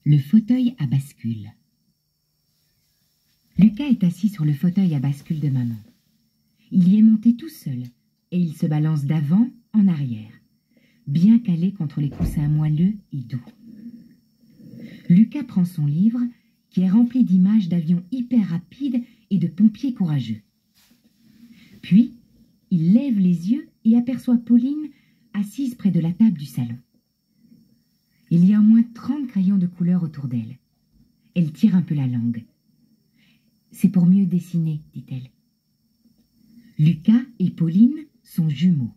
Le fauteuil à bascule. Lucas est assis sur le fauteuil à bascule de maman. Il y est monté tout seul et il se balance d'avant en arrière, bien calé contre les coussins moelleux et doux. Lucas prend son livre qui est rempli d'images d'avions hyper rapides et de pompiers courageux. Puis, il lève les yeux et aperçoit Pauline assise près de la table du salon. Il y a au moins 30 crayons de couleur autour d'elle. Elle tire un peu la langue. « C'est pour mieux dessiner, dit-elle. » Lucas et Pauline sont jumeaux.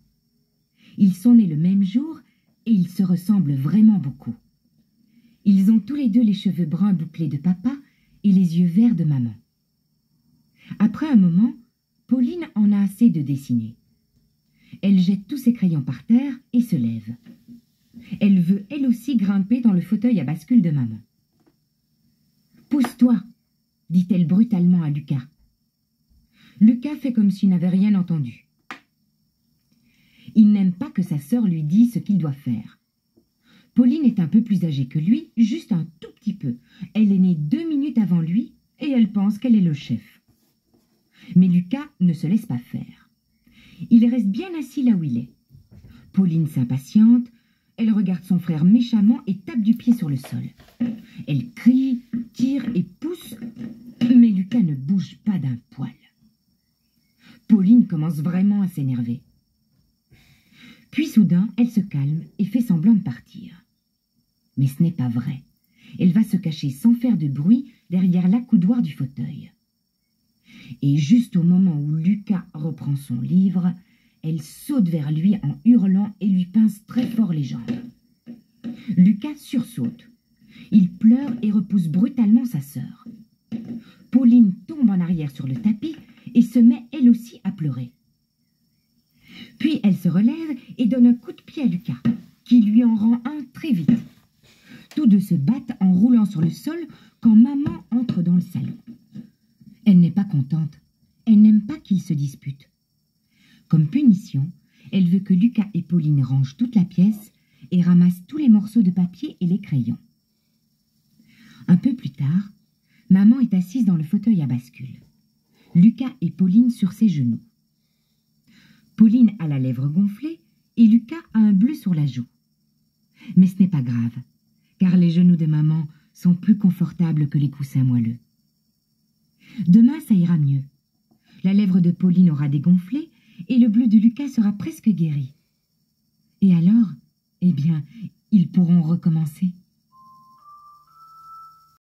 Ils sont nés le même jour et ils se ressemblent vraiment beaucoup. Ils ont tous les deux les cheveux bruns bouclés de papa et les yeux verts de maman. Après un moment, Pauline en a assez de dessiner. Elle jette tous ses crayons par terre et se lève. Elle veut elle aussi grimper dans le fauteuil à bascule de maman. « Pousse-toi !» dit-elle brutalement à Lucas. Lucas fait comme s'il n'avait rien entendu. Il n'aime pas que sa sœur lui dise ce qu'il doit faire. Pauline est un peu plus âgée que lui, juste un tout petit peu. Elle est née 2 minutes avant lui et elle pense qu'elle est le chef. Mais Lucas ne se laisse pas faire. Il reste bien assis là où il est. Pauline s'impatiente, elle regarde son frère méchamment et tape du pied sur le sol. Elle crie, tire et pousse, mais Lucas ne bouge pas d'un poil. Pauline commence vraiment à s'énerver. Puis soudain, elle se calme et fait semblant de partir. Mais ce n'est pas vrai. Elle va se cacher sans faire de bruit derrière l'accoudoir du fauteuil. Et juste au moment où Lucas reprend son livre, elle saute vers lui en hurlant et lui pince très fort les jambes. Lucas sursaute. Il pleure et repousse brutalement sa sœur. Pauline tombe en arrière sur le tapis et se met elle aussi à pleurer. Puis elle se relève et donne un coup de pied à Lucas, qui lui en rend un très vite. Tous deux se battent en roulant sur le sol quand maman entre dans le salon. Elle n'est pas contente. Elle n'aime pas qu'ils se disputent. Comme punition, elle veut que Lucas et Pauline rangent toute la pièce et ramassent tous les morceaux de papier et les crayons. Un peu plus tard, maman est assise dans le fauteuil à bascule. Lucas et Pauline sur ses genoux. Pauline a la lèvre gonflée et Lucas a un bleu sur la joue. Mais ce n'est pas grave, car les genoux de maman sont plus confortables que les coussins moelleux. Demain, ça ira mieux. La lèvre de Pauline aura dégonflé et le bleu de Lucas sera presque guéri. Et alors, eh bien, ils pourront recommencer.